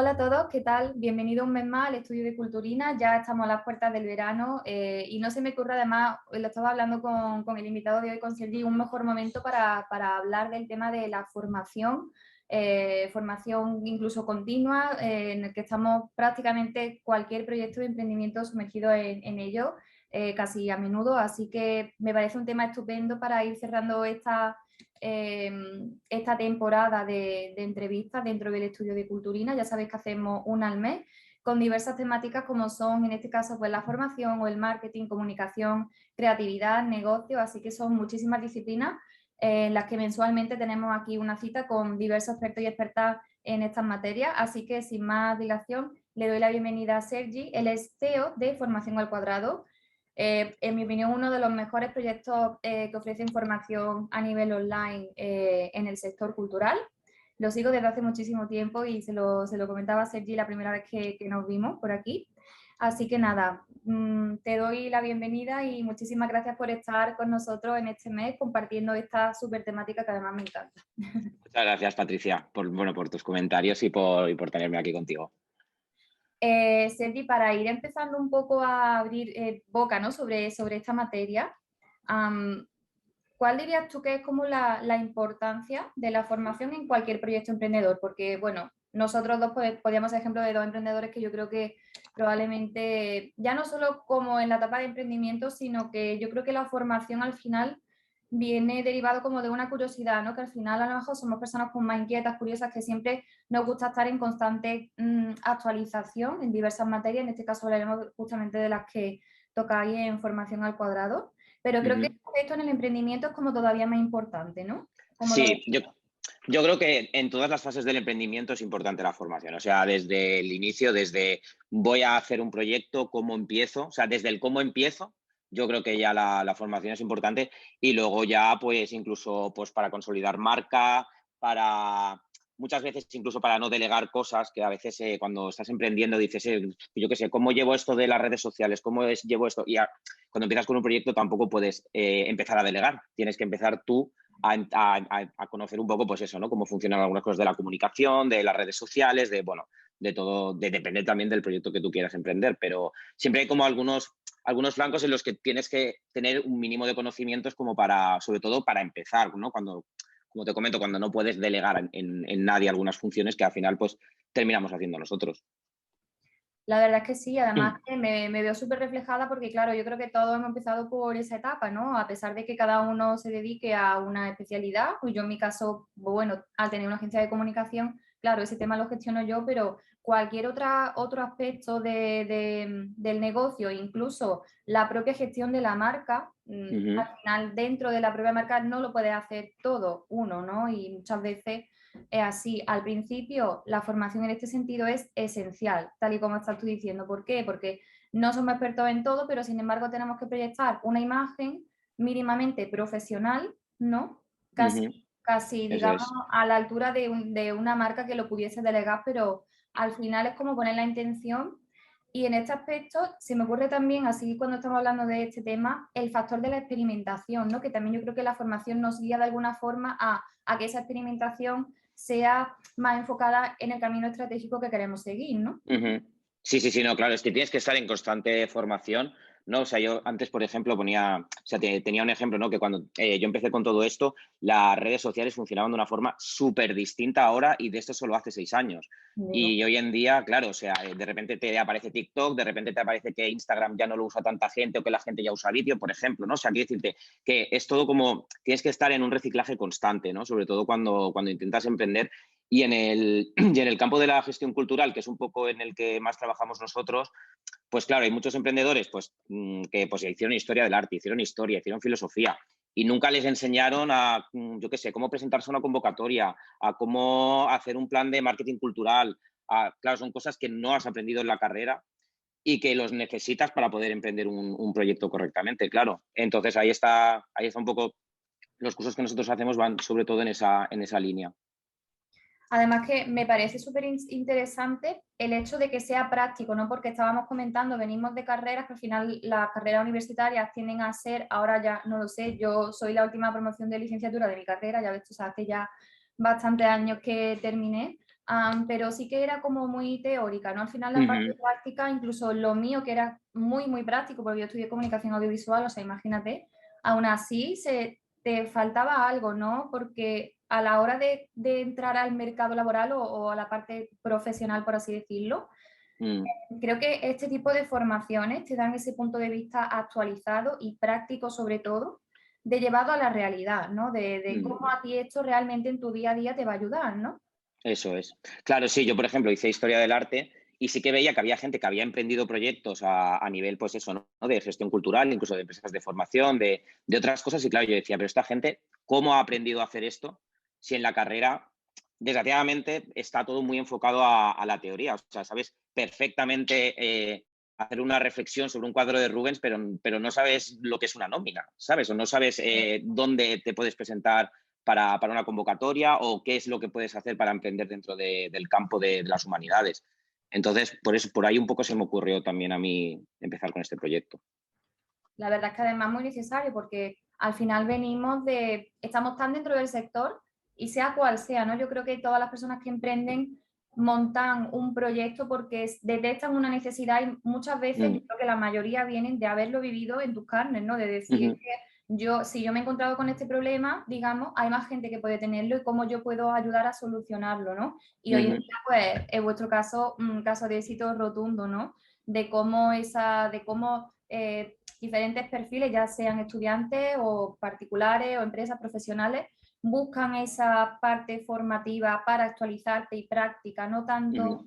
Hola a todos, ¿qué tal? Bienvenido un mes más al estudio de Culturina. Ya estamos a las puertas del verano y no se me ocurre, además, lo estaba hablando con el invitado de hoy, con Sergi, un mejor momento para hablar del tema de la formación, formación incluso continua, en el que estamos prácticamente cualquier proyecto de emprendimiento sumergido en ello, casi a menudo. Así que me parece un tema estupendo para ir cerrando esta temporada de entrevistas dentro del estudio de Culturina. Ya sabéis que hacemos una al mes con diversas temáticas como son, en este caso, pues la formación o el marketing, comunicación, creatividad, negocio, así que son muchísimas disciplinas en las que mensualmente tenemos aquí una cita con diversos expertos y expertas en estas materias. Así que, sin más dilación, le doy la bienvenida a Sergi. Él es CEO de Formación al Cuadrado. En mi opinión, uno de los mejores proyectos que ofrecen formación a nivel online en el sector cultural. Lo sigo desde hace muchísimo tiempo y se lo comentaba a Sergi la primera vez que nos vimos por aquí. Así que nada, te doy la bienvenida y muchísimas gracias por estar con nosotros en este mes compartiendo esta súper temática que además me encanta. Muchas gracias, Patricia, por tus comentarios y por tenerme aquí contigo. Sergi, para ir empezando un poco a abrir boca, ¿no? sobre esta materia, ¿cuál dirías tú que es como la importancia de la formación en cualquier proyecto emprendedor? Porque, bueno, nosotros dos podíamos ser ejemplo de dos emprendedores que yo creo que probablemente, ya no solo como en la etapa de emprendimiento, sino que yo creo que la formación al final viene derivado como de una curiosidad, ¿no? Que al final a lo mejor somos personas como más inquietas, curiosas, que siempre nos gusta estar en constante actualización en diversas materias. En este caso hablaremos justamente de las que tocáis en formación al cuadrado. Pero creo que Ujú. esto en el emprendimiento es como todavía más importante, ¿no? ¿Cómo lo ves? Sí, yo creo que en todas las fases del emprendimiento es importante la formación. O sea, desde el inicio, desde voy a hacer un proyecto, cómo empiezo, o sea, desde el cómo empiezo, yo creo que ya la formación es importante y luego ya, pues, incluso pues, para consolidar marca, para muchas veces incluso para no delegar cosas que a veces cuando estás emprendiendo dices, yo qué sé, ¿cómo llevo esto de las redes sociales? ¿Llevo esto? Cuando empiezas con un proyecto tampoco puedes empezar a delegar, tienes que empezar tú a conocer un poco, pues eso, ¿no? Cómo funcionan algunas cosas de la comunicación, de las redes sociales, bueno, de todo, depende también del proyecto que tú quieras emprender, pero siempre hay como algunos flancos en los que tienes que tener un mínimo de conocimientos como sobre todo para empezar, ¿no? Como te comento, cuando no puedes delegar en nadie algunas funciones que al final, pues, terminamos haciendo nosotros. La verdad es que sí, además que me veo súper reflejada porque, claro, yo creo que todos hemos empezado por esa etapa, ¿no? A pesar de que cada uno se dedique a una especialidad, pues yo en mi caso, bueno, al tener una agencia de comunicación, claro, ese tema lo gestiono yo, pero cualquier otro aspecto del negocio, incluso la propia gestión de la marca, Ujú. al final dentro de la propia marca no lo puede hacer todo uno, ¿no? Y muchas veces es así. Al principio, la formación en este sentido es esencial, tal y como estás tú diciendo. ¿Por qué? Porque no somos expertos en todo, pero sin embargo tenemos que proyectar una imagen mínimamente profesional, ¿no? Ujú. Casi Eso digamos, es. a la altura de una marca que lo pudiese delegar, pero al final es como poner la intención. Y en este aspecto se me ocurre también, así cuando estamos hablando de este tema, el factor de la experimentación, ¿no? Que también yo creo que la formación nos guía de alguna forma a que esa experimentación sea más enfocada en el camino estratégico que queremos seguir, ¿no? Ujú. Sí, sí, sí, no, claro, es que tienes que estar en constante formación, ¿no? O sea, yo antes, por ejemplo, tenía un ejemplo, ¿no? Que cuando yo empecé con todo esto, las redes sociales funcionaban de una forma súper distinta ahora y de esto solo hace 6 años. Digo, Y hoy en día, claro, o sea, de repente te aparece TikTok, de repente te aparece que Instagram ya no lo usa tanta gente o que la gente ya usa vídeo, por ejemplo, ¿no? O sea, quiero decirte que es todo como, tienes que estar en un reciclaje constante, ¿no? Sobre todo cuando intentas emprender y en el campo de la gestión cultural, que es un poco en el que más trabajamos nosotros, pues claro, hay muchos emprendedores que pues, hicieron historia del arte, hicieron historia, hicieron filosofía y nunca les enseñaron yo qué sé, cómo presentarse a una convocatoria, a cómo hacer un plan de marketing cultural. Claro, son cosas que no has aprendido en la carrera y que los necesitas para poder emprender un proyecto correctamente, claro. Entonces ahí está un poco, los cursos que nosotros hacemos van sobre todo en esa línea. además que me parece súper interesante el hecho de que sea práctico, ¿no? Porque estábamos comentando, venimos de carreras que al final las carreras universitarias tienden a ser, ahora ya no lo sé, yo soy la última promoción de licenciatura de mi carrera, ya ves, tú sabes, hace ya bastantes años que terminé, pero sí que era como muy teórica, ¿no? Al final la parte Ujú, práctica, incluso lo mío que era muy, muy práctico, porque yo estudié comunicación audiovisual, o sea, imagínate, aún así te faltaba algo, ¿no? Porque a la hora de entrar al mercado laboral o a la parte profesional, por así decirlo, mm, creo que este tipo de formaciones te dan ese punto de vista actualizado y práctico, sobre todo, de llevado a la realidad, ¿no? De mm. cómo a ti esto realmente en tu día a día te va a ayudar, ¿no? Eso es. Claro, sí, yo, por ejemplo, hice historia del arte y sí que veía que había gente que había emprendido proyectos a nivel, pues eso, ¿no? De gestión cultural, incluso de empresas de formación, de otras cosas. Y claro, yo decía, pero esta gente, ¿cómo ha aprendido a hacer esto si en la carrera, desgraciadamente, está todo muy enfocado a la teoría? O sea, sabes perfectamente hacer una reflexión sobre un cuadro de Rubens, pero no sabes lo que es una nómina, ¿sabes? O no sabes dónde te puedes presentar para una convocatoria o qué es lo que puedes hacer para emprender dentro del campo de las humanidades. Entonces, por ahí un poco se me ocurrió también a mí empezar con este proyecto. La verdad es que además es muy necesario porque al final estamos tan dentro del sector y sea cual sea, ¿no? Yo creo que todas las personas que emprenden montan un proyecto porque detectan una necesidad y muchas veces yo Mm, creo que la mayoría vienen de haberlo vivido en tus carnes, ¿no? De decir, ujú, que si yo me he encontrado con este problema, digamos, hay más gente que puede tenerlo y cómo yo puedo ayudar a solucionarlo, ¿no? Y hoy en ujú, día, pues, en vuestro caso, un caso de éxito rotundo, ¿no? De cómo diferentes perfiles, ya sean estudiantes o particulares o empresas profesionales, buscan esa parte formativa para actualizarte y práctica, no ujú. tanto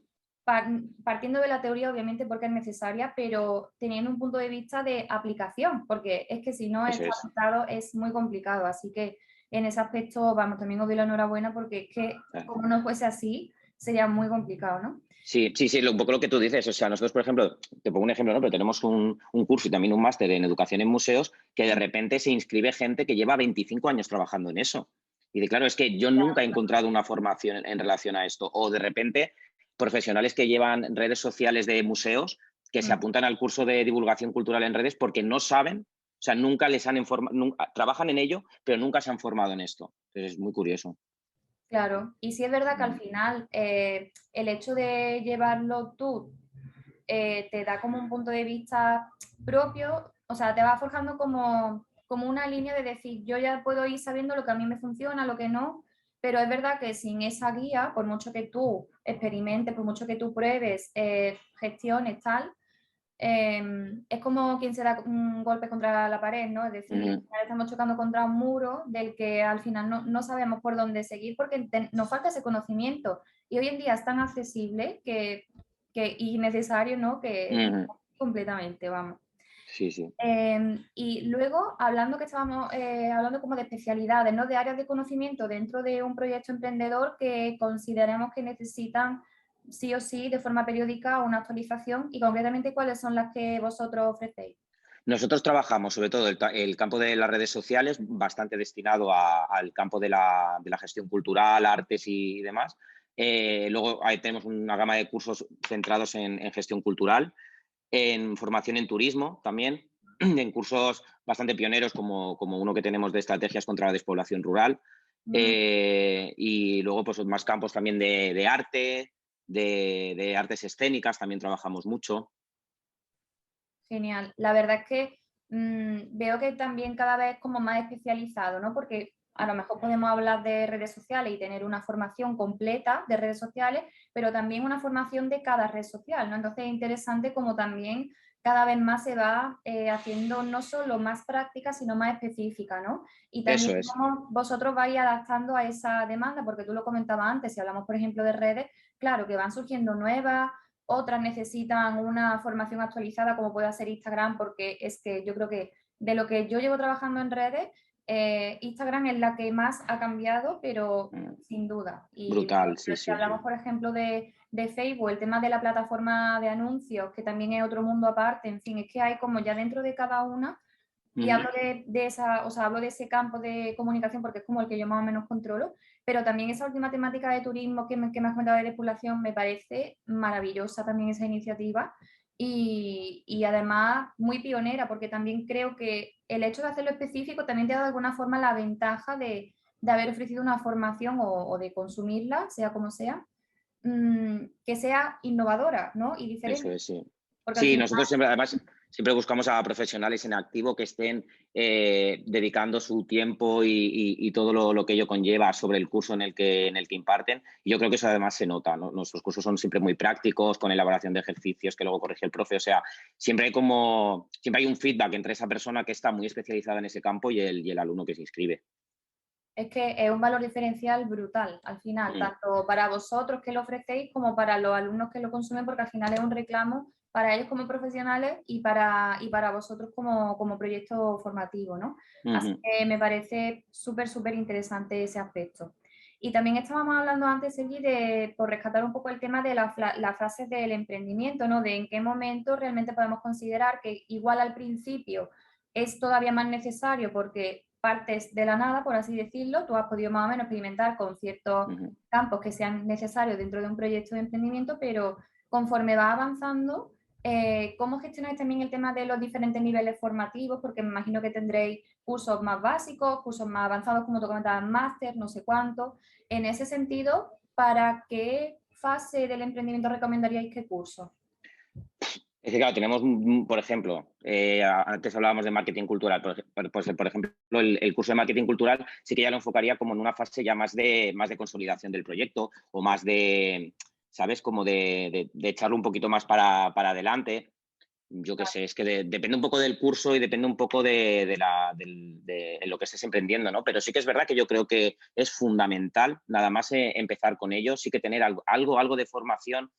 partiendo de la teoría, obviamente, porque es necesaria, pero teniendo un punto de vista de aplicación, porque es que si no Eso está es. aplicado es muy complicado. Así que en ese aspecto, vamos, también os doy la enhorabuena porque es que como no fuese así, sería muy complicado, ¿no? Sí, sí, sí, un poco lo que tú dices. O sea, nosotros, por ejemplo, te pongo un ejemplo, ¿no? Pero tenemos un curso y también un máster en educación en museos que de repente se inscribe gente que lleva 25 años trabajando en eso. Y de claro, es que yo nunca he encontrado una formación en relación a esto. O de repente, profesionales que llevan redes sociales de museos que se Mm. apuntan al curso de divulgación cultural en redes porque no saben, o sea, nunca les han informado, trabajan en ello, pero nunca se han formado en esto. Entonces es muy curioso. Claro, y sí es verdad que al final el hecho de llevarlo tú te da como un punto de vista propio, o sea, te va forjando como una línea de decir, yo ya puedo ir sabiendo lo que a mí me funciona, lo que no, pero es verdad que sin esa guía, por mucho que tú experimentes, por mucho que tú pruebes, gestiones, tal, es como quien se da un golpe contra la pared, ¿no? Es decir, Ujú, estamos chocando contra un muro del que al final no sabemos por dónde seguir porque nos falta ese conocimiento. Y hoy en día es tan accesible y necesario, ¿no? Que ujú. completamente, vamos. Sí, sí. Y luego, hablando que estábamos hablando como de especialidades, ¿no? De áreas de conocimiento dentro de un proyecto emprendedor que consideremos que necesitan sí o sí de forma periódica una actualización y concretamente cuáles son las que vosotros ofrecéis. Nosotros trabajamos sobre todo el campo de las redes sociales, bastante destinado al campo de la gestión cultural, artes y demás. Luego ahí tenemos una gama de cursos centrados en gestión cultural, en formación en turismo también, en cursos bastante pioneros como uno que tenemos de estrategias contra la despoblación rural. Mm. Y luego pues más campos también de arte, de artes escénicas, también trabajamos mucho. Genial. La verdad es que veo que también cada vez como más especializado, ¿no? Porque a lo mejor podemos hablar de redes sociales y tener una formación completa de redes sociales, pero también una formación de cada red social, ¿no? Entonces es interesante como también cada vez más se va haciendo no solo más práctica, sino más específica, ¿no? Y también Eso es. cómo vosotros vais adaptando a esa demanda, porque tú lo comentabas antes, si hablamos, por ejemplo, de redes, claro que van surgiendo nuevas, otras necesitan una formación actualizada como pueda ser Instagram, porque es que yo creo que de lo que yo llevo trabajando en redes, Instagram es la que más ha cambiado, pero Mm, sin duda. brutal, sí, Pero si sí. hablamos, por ejemplo, de Facebook, el tema de la plataforma de anuncios, que también es otro mundo aparte, en fin, es que hay como ya dentro de cada una, y Ujú. hablo de esa, o sea, hablo de ese campo de comunicación porque es como el que yo más o menos controlo, pero también esa última temática de turismo que me has comentado de despoblación me parece maravillosa también esa iniciativa y además muy pionera porque también creo que el hecho de hacerlo específico también te da de alguna forma la ventaja de haber ofrecido una formación o de consumirla, sea como sea, que sea innovadora, ¿no? Y Eso diferente. es, sí. Porque al Sí, final, nosotros siempre, además, siempre buscamos a profesionales en activo que estén dedicando su tiempo y todo lo que ello conlleva sobre el curso en el que imparten. Y yo creo que eso además se nota, ¿no? Nuestros cursos son siempre muy prácticos, con elaboración de ejercicios que luego corrige el profe. O sea, siempre hay un feedback entre esa persona que está muy especializada en ese campo y el alumno que se inscribe. es que es un valor diferencial brutal al final, Mm, tanto para vosotros que lo ofrecéis como para los alumnos que lo consumen, porque al final es un reclamo para ellos como profesionales y para vosotros como proyecto formativo, ¿no? Así ujú, que me parece súper, súper interesante ese aspecto. Y también estábamos hablando antes, Sergi, por rescatar un poco el tema de las fases del emprendimiento, ¿no? De en qué momento realmente podemos considerar que igual al principio es todavía más necesario porque partes de la nada, por así decirlo, tú has podido más o menos experimentar con ciertos ujú. campos que sean necesarios dentro de un proyecto de emprendimiento, pero conforme va avanzando, ¿cómo gestionáis también el tema de los diferentes niveles formativos? Porque me imagino que tendréis cursos más básicos, cursos más avanzados, como tú comentabas, máster, no sé cuánto. En ese sentido, ¿para qué fase del emprendimiento recomendaríais qué curso? Es que, claro, tenemos, por ejemplo, antes hablábamos de marketing cultural, por ejemplo, el curso de marketing cultural sí que ya lo enfocaría como en una fase ya más de consolidación del proyecto o más de, ¿sabes? Como de echarlo un poquito más para adelante. Yo qué sé, es que depende un poco del curso y depende un poco de lo que estés emprendiendo, ¿no? Pero sí que es verdad que yo creo que es fundamental nada más empezar con ello, sí que tener algo de formación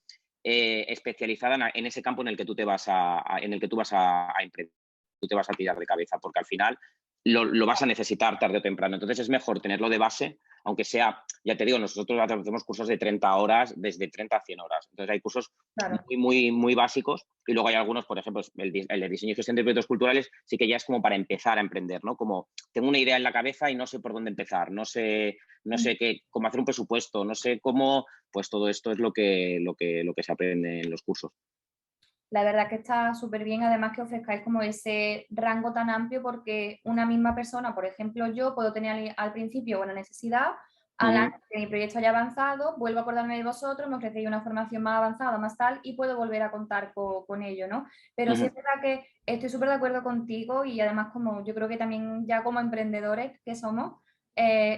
especializada en ese campo en el que tú te vas en el que tú vas a emprender, tú te vas a tirar de cabeza, porque al final lo vas a necesitar tarde o temprano. Entonces es mejor tenerlo de base, aunque sea, ya te digo, nosotros hacemos cursos de 30 horas, desde 30 a 100 horas. Entonces hay cursos Claro. muy, muy, muy básicos y luego hay algunos, por ejemplo, el de diseño y gestión de proyectos culturales, sí que ya es como para empezar a emprender, ¿no? Como tengo una idea en la cabeza y no sé por dónde empezar, no sé cómo hacer un presupuesto, no sé cómo, pues todo esto es lo que se aprende en los cursos. La verdad que está súper bien, además que ofrezcáis como ese rango tan amplio porque una misma persona, por ejemplo, yo puedo tener al principio una necesidad, al año Ujú, que mi proyecto haya avanzado, vuelvo a acordarme de vosotros, me ofrecéis una formación más avanzada, más tal, y puedo volver a contar con ello, ¿no? Pero sí ujú, es verdad que estoy súper de acuerdo contigo y además como yo creo que también ya como emprendedores que somos,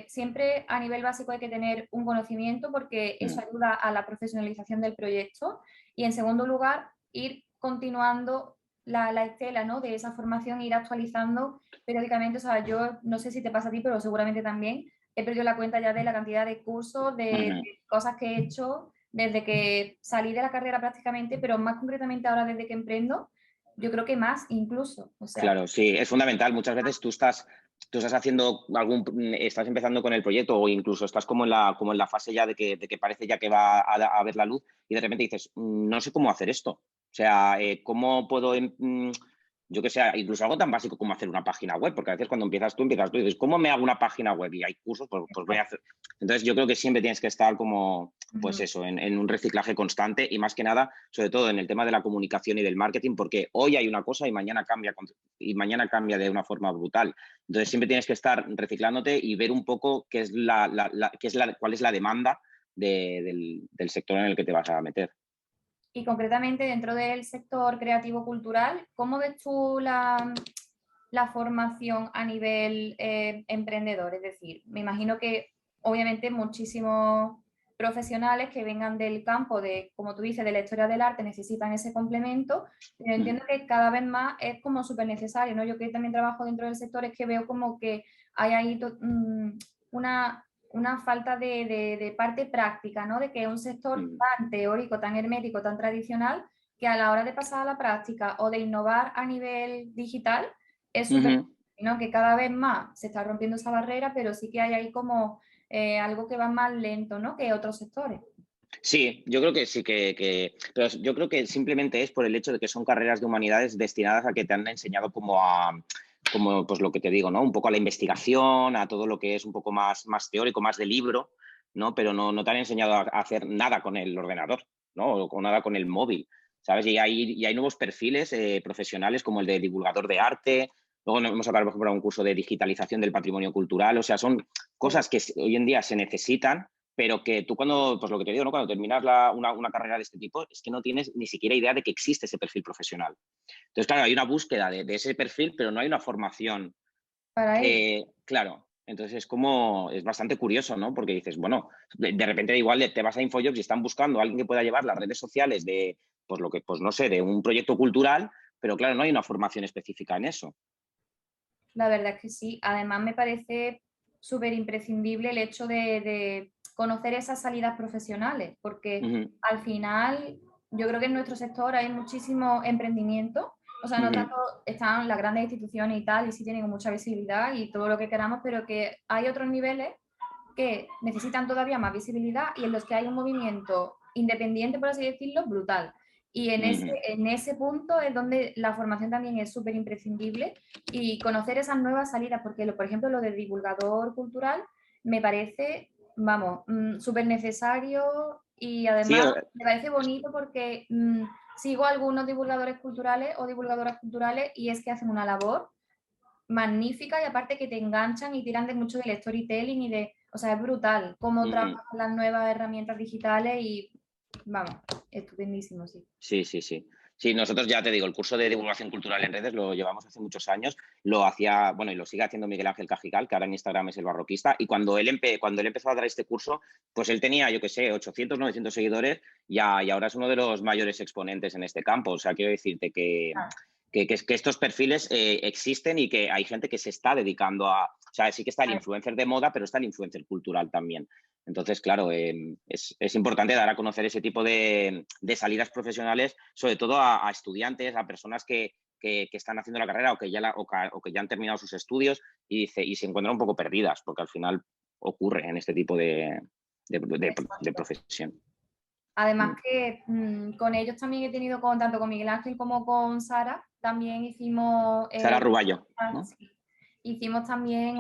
siempre a nivel básico hay que tener un conocimiento porque eso ujú. ayuda a la profesionalización del proyecto y en segundo lugar ir continuando la estela, ¿no? De esa formación, ir actualizando periódicamente. O sea, yo no sé si te pasa a ti, pero seguramente también he perdido la cuenta ya de la cantidad de cursos, Ujú. de cosas que he hecho desde que salí de la carrera prácticamente, pero más concretamente ahora desde que emprendo, yo creo que más incluso. O sea, Claro, sí, es fundamental. Muchas veces tú estás haciendo estás empezando con el proyecto o incluso estás como en la fase ya de que parece ya que va a ver la luz y de repente dices, no sé cómo hacer esto. O sea, ¿cómo puedo, yo que sé, incluso algo tan básico como hacer una página web? Porque a veces cuando empiezas tú y dices, ¿cómo me hago una página web? Y hay cursos, pues voy a hacer. Entonces yo creo que siempre tienes que estar como, pues ujú. eso, en un reciclaje constante y más que nada, sobre todo en el tema de la comunicación y del marketing, porque hoy hay una cosa y mañana cambia de una forma brutal. Entonces siempre tienes que estar reciclándote y ver un poco qué es cuál es la demanda del sector en el que te vas a meter. Y concretamente dentro del sector creativo-cultural, ¿cómo ves tú la formación a nivel emprendedor? Es decir, me imagino que obviamente muchísimos profesionales que vengan del campo de, como tú dices, de la historia del arte necesitan ese complemento, pero Mm, entiendo que cada vez más es como súper necesario, ¿no? Yo que también trabajo dentro del sector es que veo como que hay ahí una falta de parte práctica, ¿no? De que es un sector mm. tan teórico, tan hermético, tan tradicional, que a la hora de pasar a la práctica o de innovar a nivel digital, es súper, Ujú. ¿no? Que cada vez más se está rompiendo esa barrera, pero sí que hay ahí como algo que va más lento, ¿no? Que otros sectores. Sí, yo creo que sí pero yo creo que simplemente es por el hecho de que son carreras de humanidades destinadas a que te han enseñado como pues lo que te digo, ¿no? Un poco a la investigación, a todo lo que es un poco más teórico, más de libro, ¿no? Pero no te han enseñado a hacer nada con el ordenador, ¿no? O con nada con el móvil, ¿sabes? Y hay nuevos perfiles profesionales como el de divulgador de arte. Luego nos hemos sacado, por ejemplo, un curso de digitalización del patrimonio cultural. O sea, son cosas que hoy en día se necesitan, pero que tú cuando, pues lo que te digo, ¿no? Cuando terminas una carrera de este tipo, es que no tienes ni siquiera idea de que existe ese perfil profesional. Entonces, claro, hay una búsqueda de ese perfil, pero no hay una formación para ello. que, claro, entonces es bastante curioso, ¿no? Porque dices, bueno, de repente igual te vas a InfoJobs y están buscando a alguien que pueda llevar las redes sociales de, pues lo que, pues no sé, de un proyecto cultural, pero claro, no hay una formación específica en eso. La verdad es que sí. Además, me parece súper imprescindible el hecho de conocer esas salidas profesionales, porque Ujú, al final yo creo que en nuestro sector hay muchísimo emprendimiento. O sea, no ujú, tanto están las grandes instituciones y tal, y sí tienen mucha visibilidad y todo lo que queramos, pero que hay otros niveles que necesitan todavía más visibilidad y en los que hay un movimiento independiente, por así decirlo, brutal. Y ujú. en ese punto es donde la formación también es súper imprescindible y conocer esas nuevas salidas, porque, por ejemplo, lo del divulgador cultural me parece, vamos, súper necesario y Sí, además me parece bonito porque sigo a algunos divulgadores culturales o divulgadoras culturales y es que hacen una labor magnífica y aparte que te enganchan y tiran de mucho del storytelling y de, o sea, es brutal cómo ujú. trabajan las nuevas herramientas digitales y vamos, estupendísimo, sí. Sí, sí, sí. Sí, nosotros ya te digo, el curso de divulgación cultural en redes lo llevamos hace muchos años, lo hacía, bueno, y lo sigue haciendo Miguel Ángel Cajigal, que ahora en Instagram es el barroquista, y cuando él empezó a dar este curso, pues él tenía, yo qué sé, 800, 900 seguidores, y ahora es uno de los mayores exponentes en este campo. O sea, quiero decirte Ah, que estos perfiles existen y que hay gente que se está dedicando a, o sea, sí que está el vale. influencer de moda, pero está el influencer cultural también. Entonces, claro, es importante dar a conocer ese tipo de salidas profesionales, sobre todo a estudiantes, a personas que están haciendo la carrera o que ya han terminado sus estudios y se encuentran un poco perdidas, porque al final ocurre en este tipo de Exacto. profesión. Además Mm. que con ellos también he tenido tanto con Miguel Ángel como con Sara, también hicimos, Sara Ruballo, ¿no? sí, hicimos también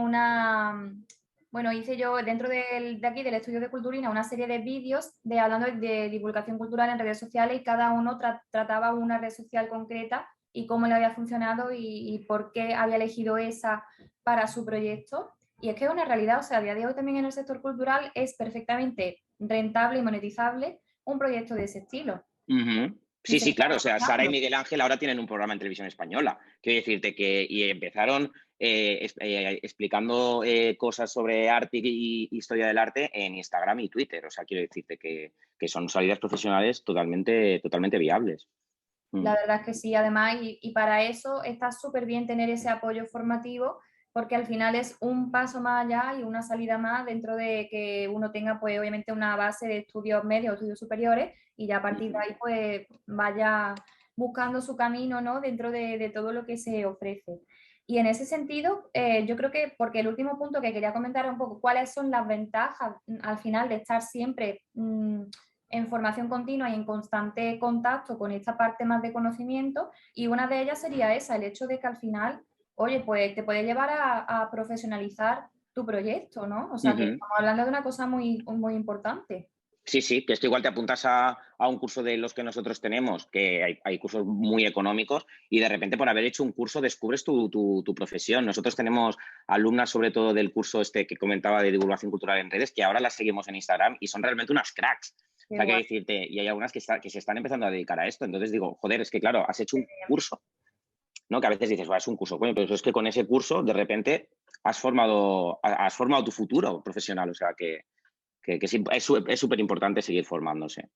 bueno, hice yo dentro de aquí, del estudio de Culturina, una serie de vídeos hablando de divulgación cultural en redes sociales y cada uno trataba una red social concreta y cómo le había funcionado y por qué había elegido esa para su proyecto. Y es que es una realidad, o sea, a día de hoy también en el sector cultural es perfectamente rentable y monetizable un proyecto de ese estilo. Ujú. Y Sí, se sí, está claro. O sea, Sara y aprovechando. Miguel Ángel ahora tienen un programa en televisión española. Quiero decirte que y empezaron explicando cosas sobre arte y historia del arte en Instagram y Twitter. O sea, quiero decirte que son salidas profesionales totalmente viables. Mm. La verdad es que sí, además, y para eso está súper bien tener ese apoyo formativo, porque al final es un paso más allá y una salida más dentro de que uno tenga, pues, obviamente una base de estudios medios, estudios superiores, y ya a partir de Ujú. ahí, pues, vaya buscando su camino, ¿no? Dentro de todo lo que se ofrece. Y en ese sentido, yo creo que, porque el último punto que quería comentar es un poco cuáles son las ventajas al final de estar siempre en formación continua y en constante contacto con esta parte más de conocimiento, y una de ellas sería esa, el hecho de que al final, oye, pues te puede llevar a profesionalizar tu proyecto, ¿no? O sea, que Ujú. estamos hablando de una cosa muy, muy importante. Sí, sí, que esto igual te apuntas a un curso de los que nosotros tenemos, que hay cursos muy económicos y de repente por haber hecho un curso descubres tu profesión. Nosotros tenemos alumnas sobre todo del curso este que comentaba de divulgación cultural en redes, que ahora las seguimos en Instagram y son realmente unas cracks. O Qué sea, que guay. decirte, y hay algunas que se están empezando a dedicar a esto. Entonces digo, joder, es que claro, has hecho un curso, ¿no? Que a veces dices, es un curso, coño, pero es que con ese curso de repente has formado tu futuro profesional. O sea, que es súper importante seguir formándose.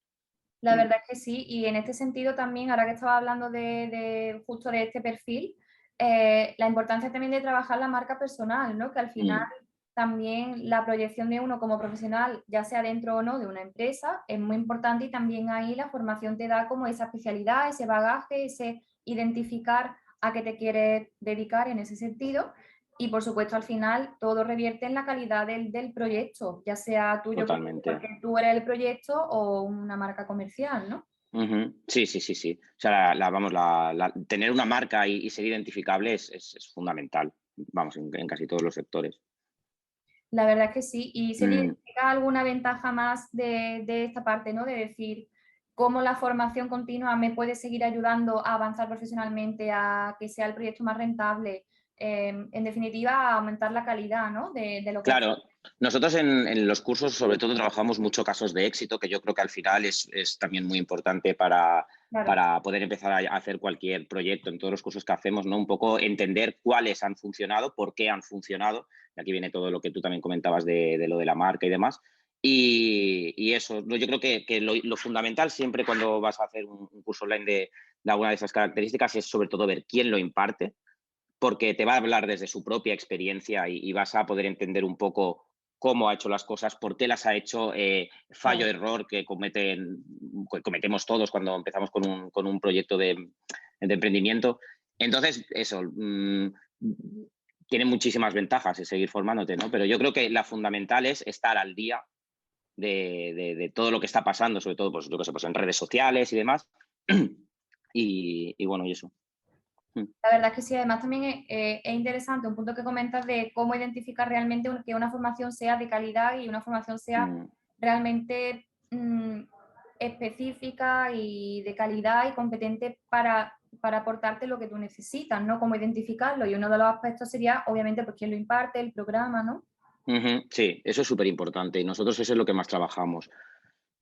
La Mm, verdad es que sí, y en este sentido también, ahora que estaba hablando justo de este perfil, la importancia también de trabajar la marca personal, ¿no? Que al final mm, también la proyección de uno como profesional, ya sea dentro o no de una empresa, es muy importante y también ahí la formación te da como esa especialidad, ese bagaje, ese identificar a qué te quieres dedicar en ese sentido. Y por supuesto, al final todo revierte en la calidad del proyecto, ya sea tuyo totalmente. porque tú eres el proyecto o una marca comercial, ¿no? Ujú. Sí, sí, sí, sí. O sea, vamos, tener una marca y ser identificable es fundamental, vamos, en casi todos los sectores. La verdad es que sí. ¿Y se te Mm. identifica alguna ventaja más de esta parte, ¿no? De decir cómo la formación continua me puede seguir ayudando a avanzar profesionalmente, a que sea el proyecto más rentable, en definitiva, aumentar la calidad, ¿no? de lo que Claro, nosotros en los cursos sobre todo trabajamos mucho casos de éxito, que yo creo que al final es también muy importante claro, para poder empezar a hacer cualquier proyecto en todos los cursos que hacemos, ¿no? Un poco entender cuáles han funcionado, por qué han funcionado. Y aquí viene todo lo que tú también comentabas de lo de la marca y demás. Y eso, yo creo que lo fundamental siempre cuando vas a hacer un curso online de alguna de esas características es sobre todo ver quién lo imparte, porque te va a hablar desde su propia experiencia y vas a poder entender un poco cómo ha hecho las cosas, por qué las ha hecho, fallo, claro. error que cometemos todos cuando empezamos con un proyecto de emprendimiento. Entonces, eso, tiene muchísimas ventajas el seguir formándote, ¿no? Pero yo creo que la fundamental es estar al día de todo lo que está pasando, sobre todo, pues, yo que sé, pues en redes sociales y demás. Y bueno, y eso. La verdad es que sí, además también es interesante un punto que comentas de cómo identificar realmente que una formación sea de calidad y una formación sea Mm. realmente específica y de calidad y competente para aportarte lo que tú necesitas, ¿no? Cómo identificarlo. Y uno de los aspectos sería, obviamente, pues quién lo imparte, el programa, ¿no? Ujú, sí, eso es súper importante y nosotros eso es lo que más trabajamos.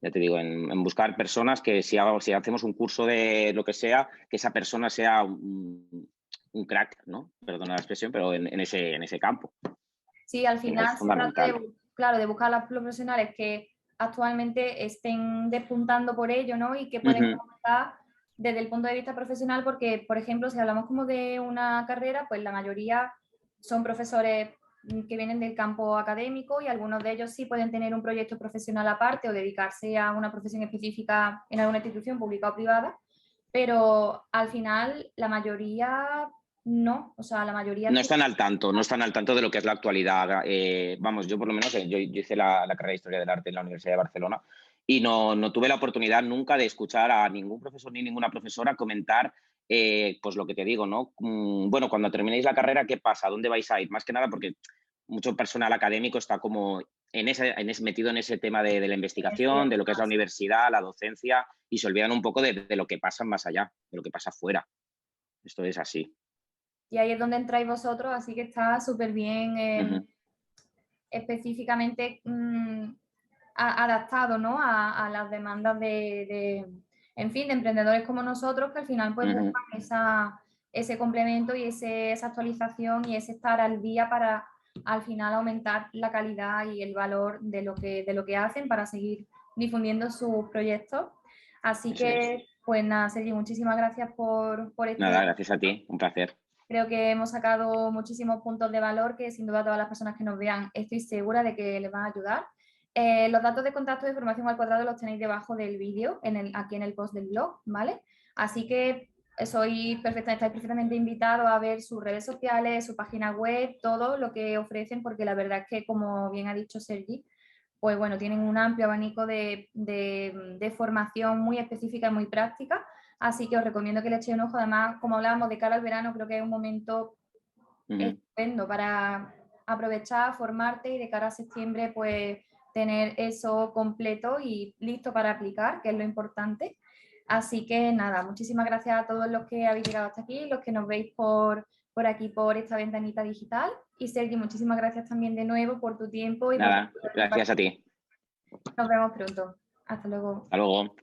Ya te digo, en buscar personas que si hacemos un curso de lo que sea, que esa persona sea un crack, ¿no? Perdona la expresión, pero en ese campo. Sí, al Eso es final se trata fundamental. de, claro, de buscar a los profesionales que actualmente estén despuntando por ello, ¿no? Y que pueden Ujú, comentar desde el punto de vista profesional, porque, por ejemplo, si hablamos como de una carrera, pues la mayoría son profesores que vienen del campo académico y algunos de ellos sí pueden tener un proyecto profesional aparte o dedicarse a una profesión específica en alguna institución pública o privada, pero al final la mayoría no, o sea, la mayoría no sí. están al tanto, no están al tanto de lo que es la actualidad. Vamos, yo por lo menos, yo hice la carrera de Historia del Arte en la Universidad de Barcelona y no tuve la oportunidad nunca de escuchar a ningún profesor ni ninguna profesora comentar, pues lo que te digo, ¿no? Bueno, cuando terminéis la carrera, ¿qué pasa? ¿Dónde vais a ir? Más que nada porque mucho personal académico está como metido en ese tema de la investigación, de lo que es la universidad, la docencia, y se olvidan un poco de lo que pasa más allá, de lo que pasa afuera. Esto es así. Y ahí es donde entráis vosotros, así que está súper bien Ujú, específicamente adaptado, ¿no? A las demandas en fin, de emprendedores como nosotros que al final pues ujú. buscan ese complemento y esa actualización y ese estar al día para al final aumentar la calidad y el valor de lo que hacen para seguir difundiendo sus proyectos. Así Eso es. que, pues nada, Sergi, muchísimas gracias por este. Nada, gracias a ti, un placer. Creo que hemos sacado muchísimos puntos de valor que sin duda todas las personas que nos vean estoy segura de que les van a ayudar. Los datos de contacto de formación al cuadrado los tenéis debajo del vídeo, aquí en el post del blog, ¿vale? Así que estáis perfectamente invitados a ver sus redes sociales, su página web, todo lo que ofrecen, porque la verdad es que, como bien ha dicho Sergi, pues bueno, tienen un amplio abanico de formación muy específica y muy práctica. Así que os recomiendo que le echéis un ojo. Además, como hablábamos de cara al verano, creo que es un momento Ujú. estupendo para aprovechar, formarte y de cara a septiembre, pues tener eso completo y listo para aplicar, que es lo importante. Así que nada, muchísimas gracias a todos los que habéis llegado hasta aquí, los que nos veis por aquí, por esta ventanita digital. Y Sergi, muchísimas gracias también de nuevo por tu tiempo y por Nada, gracias a ti. Nos vemos pronto. Hasta luego. Hasta luego.